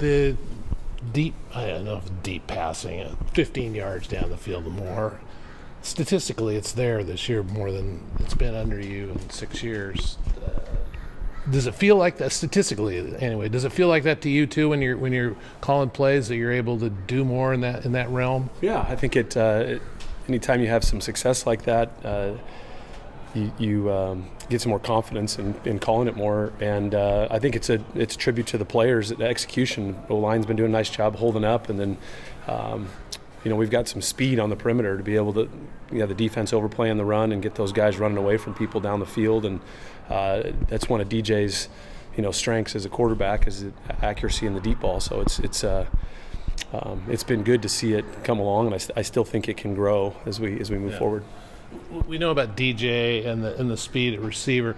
The I don't know if deep passing, 15 yards down the field or more. Statistically, it's there this year more than it's been under you in 6 years. Does it feel like that statistically? Anyway, does it feel like that to you too when you're calling plays that you're able to do more in that realm? Yeah, I think anytime you have some success like that, you get some more confidence in calling it more, and I think it's a tribute to the players. The execution, the line's been doing a nice job holding up, and then we've got some speed on the perimeter to be able to the defense overplaying the run and get those guys running away from people down the field, and that's one of DJ's strengths as a quarterback is accuracy in the deep ball. So it's been good to see it come along, and I still think it can grow as we move forward. We know about DJ and the speed at receiver.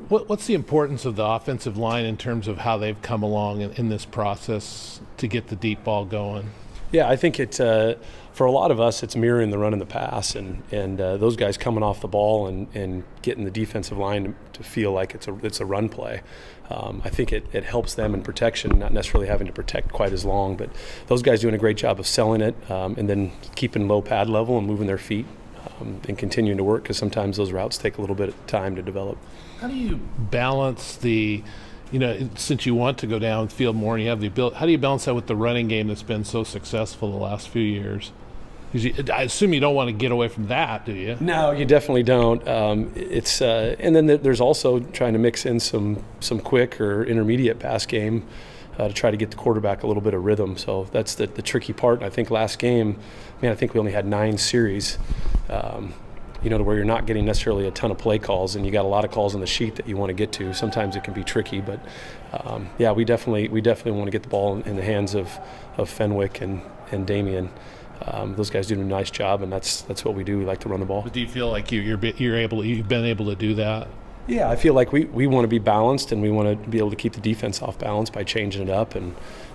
What's the importance of the offensive line in terms of how they've come along in this process to get the deep ball going? Yeah, I think for a lot of us, it's mirroring the run and the pass, and those guys coming off the ball and getting the defensive line to feel like it's a run play. I think it helps them in protection, not necessarily having to protect quite as long, but those guys doing a great job of selling it and then keeping low pad level and moving their feet and continuing to work, because sometimes those routes take a little bit of time to develop. How do you balance since you want to go downfield more and you have the ability, how do you balance that with the running game that's been so successful the last few years? I assume you don't want to get away from that, do you? No, you definitely don't. And then there's also trying to mix in some quick or intermediate pass game to try to get the quarterback a little bit of rhythm. So that's the tricky part. And I think last game, I think we only had 9 series, to where you're not getting necessarily a ton of play calls, and you got a lot of calls on the sheet that you want to get to. Sometimes it can be tricky, but we definitely want to get the ball in the hands of Fenwick and Damian. Those guys do a nice job, and that's what we do. We like to run the ball. But do you feel like you've been able to do that? Yeah, I feel like we want to be balanced, and we want to be able to keep the defense off balance by changing it up, and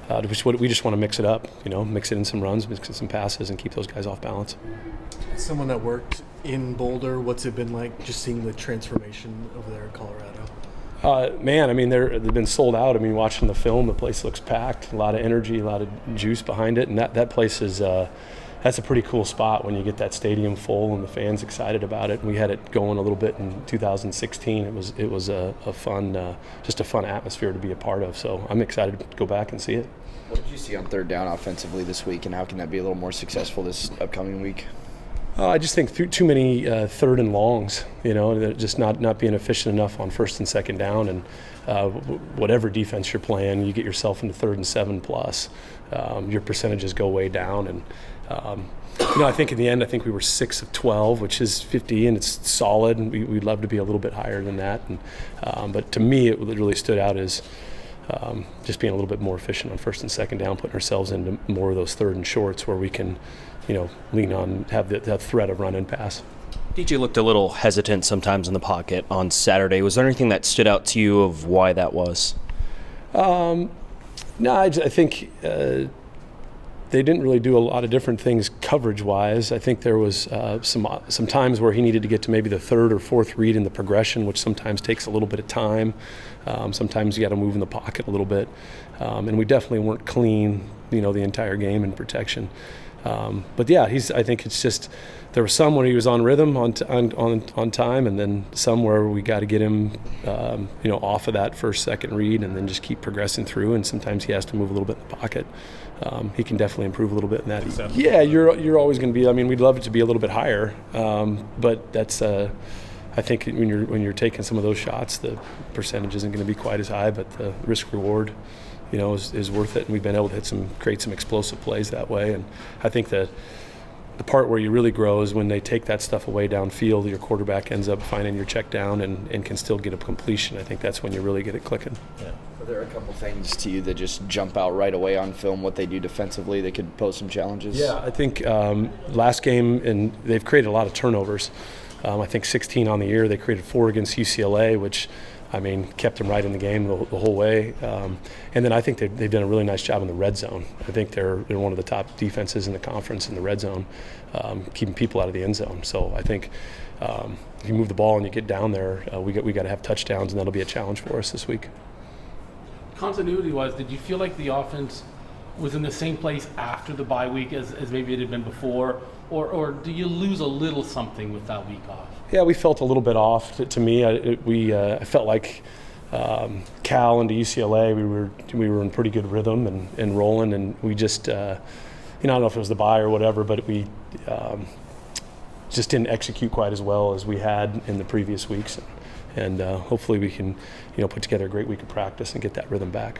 we just want to mix it up. Mix it in some runs, mix in some passes, and keep those guys off balance. Someone that worked in Boulder, what's it been like just seeing the transformation over there in Colorado? They've been sold out. Watching the film, the place looks packed, a lot of energy, a lot of juice behind it, and that place is that's a pretty cool spot when you get that stadium full and the fans excited about it. And we had it going a little bit in 2016. It was a fun atmosphere to be a part of. So I'm excited to go back and see it. What did you see on third down offensively this week, and how can that be a little more successful this upcoming week? I just think too many third and longs, just not being efficient enough on first and second down, and whatever defense you're playing, you get yourself into 3rd and 7+. Your percentages go way down, and I think in the end, we were 6 of 12, which is 50, and it's solid, and we'd love to be a little bit higher than that. And but to me, it really stood out as just being a little bit more efficient on first and second down, putting ourselves into more of those 3rd and shorts where we can lean on, have that threat of run and pass. DJ looked a little hesitant sometimes in the pocket on Saturday. Was there anything that stood out to you of why that was? No, I think they didn't really do a lot of different things coverage-wise. I think there was some times where he needed to get to maybe the 3rd or 4th read in the progression, which sometimes takes a little bit of time. Sometimes you got to move in the pocket a little bit. And we definitely weren't clean, the entire game in protection. But yeah, I think it's just there was some where he was on rhythm on time, and then some where we got to get him off of that first, second read, and then just keep progressing through. And sometimes he has to move a little bit in the pocket. He can definitely improve a little bit in that. Yeah, you're always going to be. We'd love it to be a little bit higher, but that's. I think when you're taking some of those shots, the percentage isn't going to be quite as high, but the risk reward is worth it, and we've been able to create some explosive plays that way. And I think the part where you really grow is when they take that stuff away downfield, your quarterback ends up finding your check down and can still get a completion. I think that's when you really get it clicking. Yeah. Are there a couple things to you that just jump out right away on film, what they do defensively that could pose some challenges? Yeah, I think last game, and they've created a lot of turnovers. I think 16 on the year. They created 4 against UCLA, which kept them right in the game the whole way. And then I think they've done a really nice job in the red zone. I think they're one of the top defenses in the conference in the red zone, keeping people out of the end zone. So I think if you move the ball and you get down there, we got to have touchdowns, and that'll be a challenge for us this week. continuity-wise, did you feel like the offense was in the same place after the bye week as maybe it had been before, or do you lose a little something with that week off? Yeah, we felt a little bit off. To me, I felt like Cal into UCLA, we were in pretty good rhythm and rolling, and we just, I don't know if it was the bye or whatever, but we just didn't execute quite as well as we had in the previous weeks. And hopefully we can, put together a great week of practice and get that rhythm back.